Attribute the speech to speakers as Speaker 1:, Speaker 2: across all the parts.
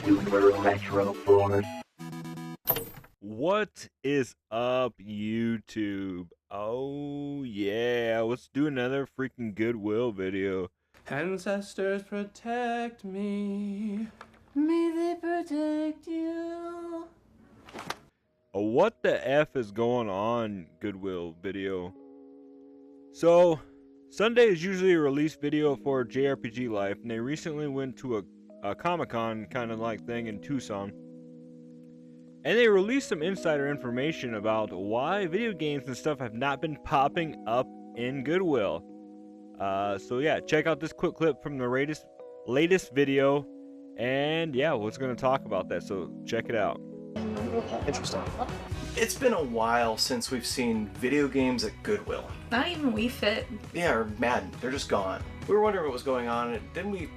Speaker 1: Super Retro Force.
Speaker 2: What is up, YouTube? Oh yeah, let's do another freaking Goodwill video.
Speaker 3: Ancestors protect me. May they protect you.
Speaker 2: What the F is going on, Goodwill video? So, Sunday is usually a release video for JRPG Life, and they recently went to a Comic-Con kind of like thing in Tucson. And they released some insider information about why video games and stuff have not been popping up in Goodwill. So yeah, check out this quick clip from the latest video, and yeah, we're going to talk about that, so check it out.
Speaker 3: Interesting. It's been a while since we've seen video games at Goodwill.
Speaker 4: Not even Wii Fit.
Speaker 3: Yeah, or Madden. They're just gone. We were wondering what was going on, and then we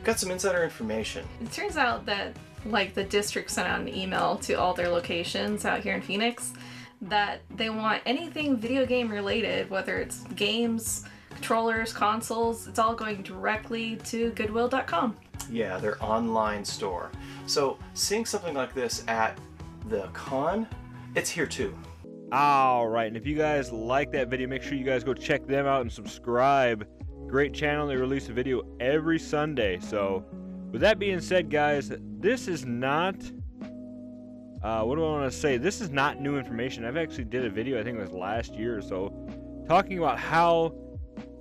Speaker 3: got some insider information.
Speaker 4: It turns out that the district sent out an email to all their locations out here in Phoenix that they want anything video game related, whether it's games, controllers, consoles, it's all going directly to Goodwill.com.
Speaker 3: Yeah, their online store. So seeing something like this at the con, it's here too.
Speaker 2: Alright, and if you guys like that video, make sure you guys go check them out and subscribe. Great channel, they release a video every Sunday. So with that being said, guys, this is not what do I want to say? This is not new information. I've actually did a video, I think it was last year or so, talking about how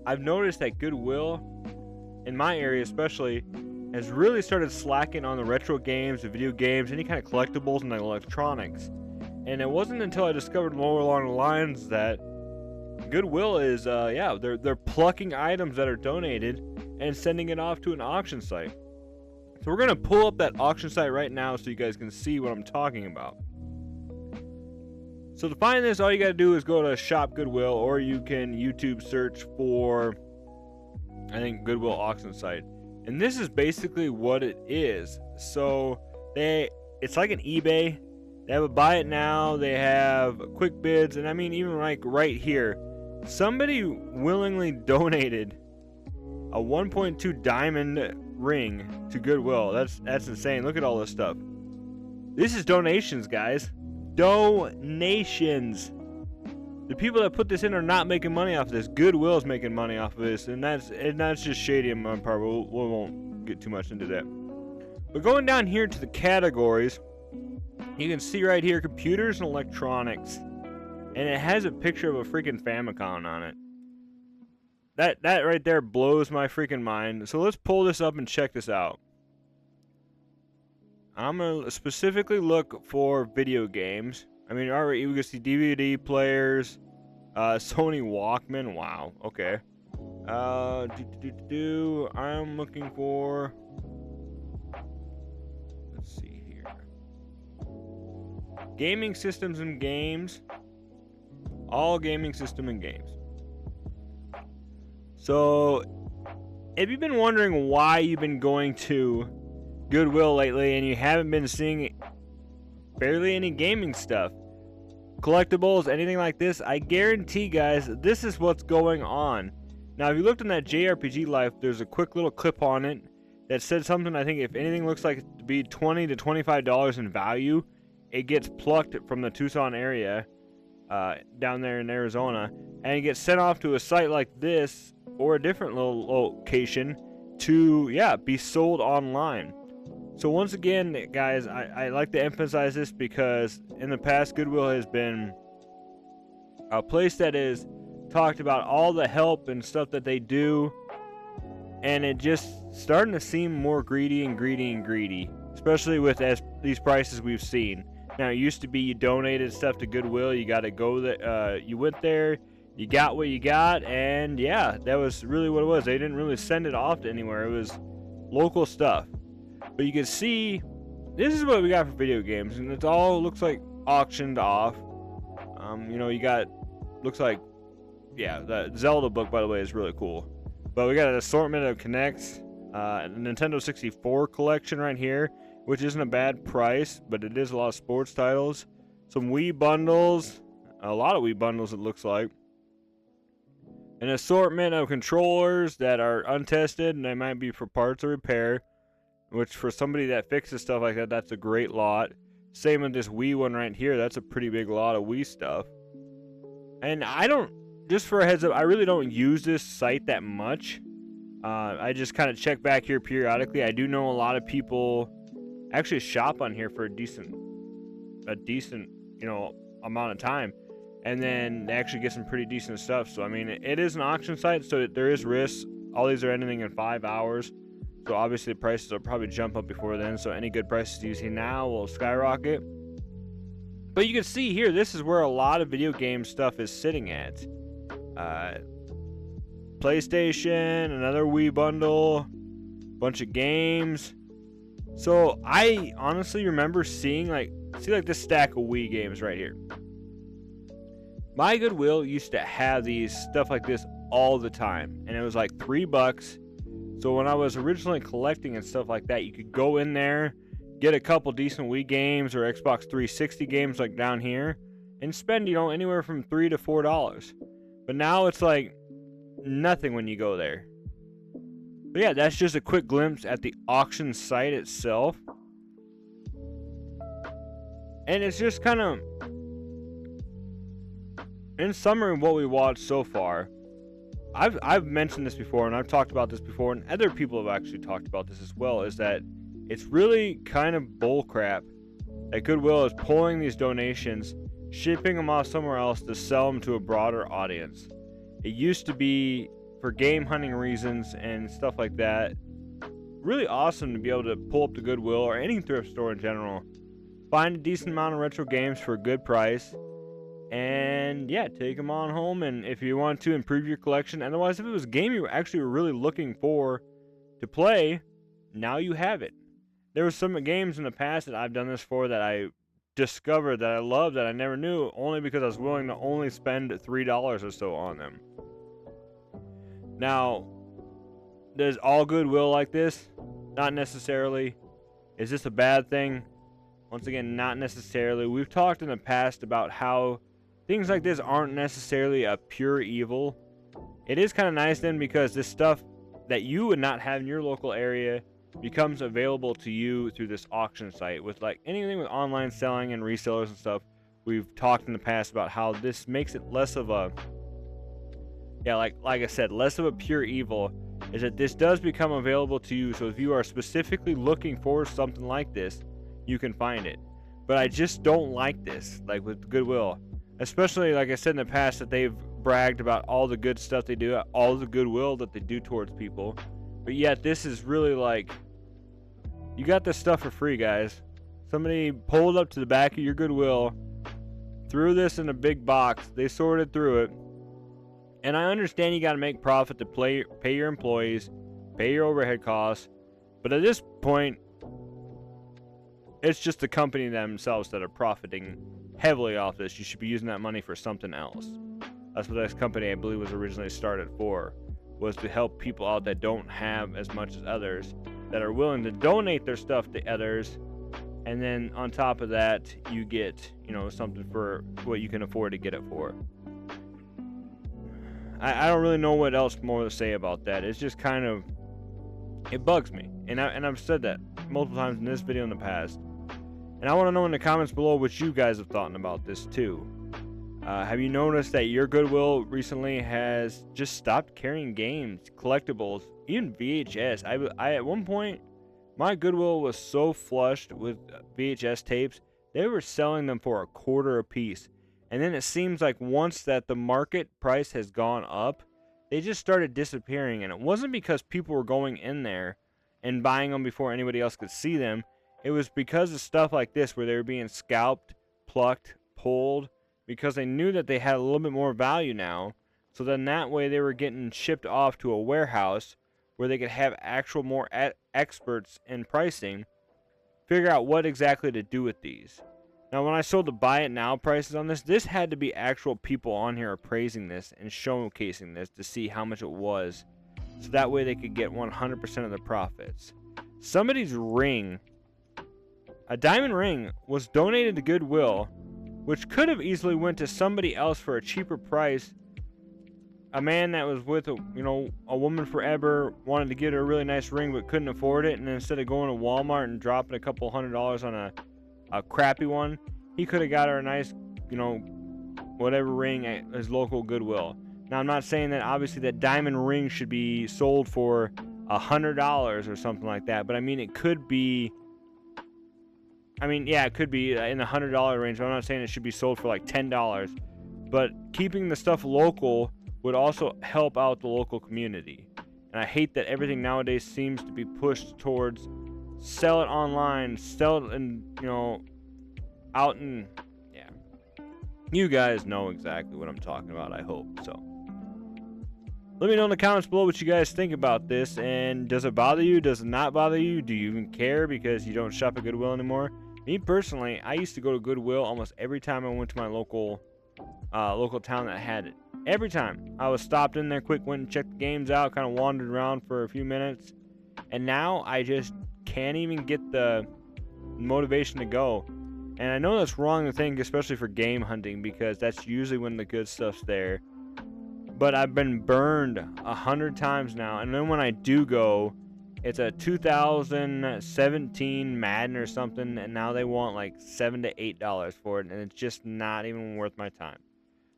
Speaker 2: I've noticed that Goodwill, in my area especially, has really started slacking on the retro games, the video games, any kind of collectibles and electronics. And it wasn't until I discovered more along the lines that Goodwill is, they're plucking items that are donated and sending it off to an auction site. So we're going to pull up that auction site right now so you guys can see what I'm talking about. So to find this, all you got to do is go to Shop Goodwill, or you can YouTube search for, I think, Goodwill auction site. And this is basically what it is. So it's like an eBay. They have a buy it now, they have quick bids, and I mean, even like right here, somebody willingly donated a 1.2 diamond ring to Goodwill. That's insane. Look at all this stuff. This is donations, guys. Donations. The people that put this in are not making money off of this. Goodwill is making money off of this, and that's just shady on my part. We won't get too much into that. But going down here to the categories, you can see right here, computers and electronics, and it has a picture of a freaking Famicom on it. That right there blows my freaking mind. So let's pull this up and check this out. I'm gonna specifically look for video games. I mean, already you can see DVD players, Sony Walkman. Wow. Okay. I'm looking for. Let's see here. Gaming systems and games. All gaming system and games. So, if you've been wondering why you've been going to Goodwill lately and you haven't been seeing barely any gaming stuff, collectibles, anything like this, I guarantee, guys, this is what's going on. Now, if you looked in that JRPG Life, there's a quick little clip on it that said something, I think, if anything looks like it to be $20 to $25 in value, it gets plucked from the Tucson area down there in Arizona, and it gets sent off to a site like this or a different little location to, be sold online. So once again, guys, I like to emphasize this because in the past, Goodwill has been a place that is talked about all the help and stuff that they do, and it just starting to seem more greedy and greedy and greedy, especially with these prices we've seen. Now, it used to be you donated stuff to Goodwill, you got to go there, you went there, you got what you got, and yeah, that was really what it was. They didn't really send it off to anywhere. It was local stuff. But you can see, this is what we got for video games, and it all looks like auctioned off. You got, looks like, the Zelda book, by the way, is really cool. But we got an assortment of Kinects, a Nintendo 64 collection right here, which isn't a bad price, but it is a lot of sports titles. Some Wii bundles, a lot of Wii bundles it looks like. An assortment of controllers that are untested and they might be for parts or repair. which for somebody that fixes stuff like that, that's a great lot. Same with this Wii one right here. That's a pretty big lot of Wii stuff. And I don't, just for a heads up, I really don't use this site that much. I just kind of check back here periodically. I do know a lot of people actually shop on here for a decent, amount of time. And then they actually get some pretty decent stuff. So, I mean, it is an auction site, so there is risk. All these are ending in 5 hours. So, obviously, the prices will probably jump up before then. So, any good prices you see now will skyrocket. But you can see here, this is where a lot of video game stuff is sitting at. PlayStation, another Wii bundle, bunch of games. So, I honestly remember seeing, this stack of Wii games right here. My Goodwill used to have these stuff like this all the time, and it was like $3. So when I was originally collecting and stuff like that, you could go in there, get a couple decent Wii games or Xbox 360 games like down here, and spend, anywhere from $3 to $4. But now it's like nothing when you go there. But yeah, that's just a quick glimpse at the auction site itself. And it's just kind of, in summary, what we watched so far. I've mentioned this before, and I've talked about this before, and other people have actually talked about this as well, is that it's really kind of bullcrap that Goodwill is pulling these donations, shipping them off somewhere else to sell them to a broader audience. It used to be for game hunting reasons and stuff like that. Really awesome to be able to pull up the Goodwill or any thrift store in general, find a decent amount of retro games for a good price, and yeah, take them on home. And if you want to improve your collection, otherwise, if it was a game you were actually really looking for to play, now you have it. There were some games in the past that I've done this for that I discovered that I loved that I never knew, only because I was willing to only spend $3 or so on them. Now, does all Goodwill like this? Not necessarily. Is this a bad thing? Once again, not necessarily. We've talked in the past about how things like this aren't necessarily a pure evil. It is kind of nice then, because this stuff that you would not have in your local area becomes available to you through this auction site. With like anything with online selling and resellers and stuff, we've talked in the past about how this makes it less of a, like I said, less of a pure evil, is that this does become available to you. So if you are specifically looking for something like this, you can find it. But I just don't like this, like with Goodwill. Especially, like I said in the past, that they've bragged about all the good stuff they do, all the goodwill that they do towards people. But yet, this is really like, you got this stuff for free, guys. Somebody pulled up to the back of your Goodwill, threw this in a big box, they sorted through it. And I understand you got to make profit to pay your employees, pay your overhead costs. But at this point, it's just the company themselves that are profiting heavily off this. You should be using that money for something else. That's what this company, I believe, was originally started for, was to help people out that don't have as much as others, that are willing to donate their stuff to others, and then on top of that, you get, something for what you can afford to get it for. I don't really know what else more to say about that. It's just kind of, it bugs me, and I've said that multiple times in this video in the past. And I want to know in the comments below what you guys have thought about this too. Have you noticed that your Goodwill recently has just stopped carrying games, collectibles, even VHS? I at one point, my Goodwill was so flushed with VHS tapes, they were selling them for $0.25 a piece. And then it seems like once that the market price has gone up, they just started disappearing. And it wasn't because people were going in there and buying them before anybody else could see them. It was because of stuff like this, where they were being scalped, plucked, pulled, because they knew that they had a little bit more value now. So then that way they were getting shipped off to a warehouse where they could have actual more experts in pricing figure out what exactly to do with these. Now, when I sold the buy it now prices on this had to be actual people on here appraising this and showcasing this to see how much it was, so that way they could get 100% of the profits. Somebody's ring, a diamond ring, was donated to Goodwill, which could have easily went to somebody else for a cheaper price, a man that was with a woman forever wanted to get her a really nice ring but couldn't afford it, and instead of going to Walmart and dropping a couple $100s on a crappy one, he could have got her a nice, whatever ring at his local Goodwill. Now, I'm not saying that obviously that diamond ring should be sold for $100 or something like that, but I mean, it could be, it could be in the $100 range, but I'm not saying it should be sold for like $10. But keeping the stuff local would also help out the local community. And I hate that everything nowadays seems to be pushed towards sell it online, sell it in, out in, yeah. You guys know exactly what I'm talking about, I hope. So let me know in the comments below what you guys think about this, and does it bother you? Does it not bother you? Do you even care because you don't shop at Goodwill anymore? Me personally, I used to go to Goodwill almost every time I went to my local town that had it. Every time I was stopped in there quick, went and checked the games out, kind of wandered around for a few minutes, and now I just can't even get the motivation to go. And I know that's wrong to think, especially for game hunting, because that's usually when the good stuff's there. But I've been burned 100 times now, and then when I do go, it's a 2017 Madden or something, and now they want like $7 to $8 for it, and it's just not even worth my time.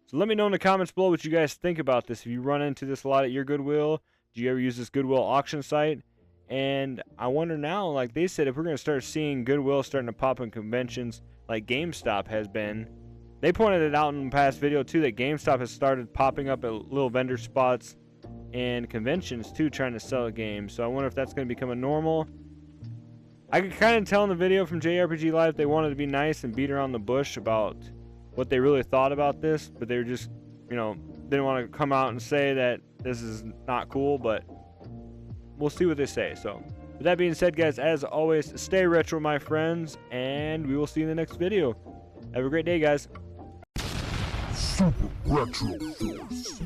Speaker 2: So let me know in the comments below what you guys think about this. If you run into this a lot at your Goodwill, do you ever use this Goodwill auction site? And I wonder now, like they said, if we're going to start seeing Goodwill starting to pop in conventions like GameStop has been. They pointed it out in the past video too, that GameStop has started popping up at little vendor spots and conventions too, trying to sell a game. So I wonder if that's going to become a normal. I could kind of tell in the video from JRPG Live they wanted to be nice and beat around the bush about what they really thought about this, but they were just, didn't want to come out and say that this is not cool, but we'll see what they say. So with that being said, guys, as always, stay retro, my friends, and we will see you in the next video. Have a great day, guys.
Speaker 5: Super Retro Force.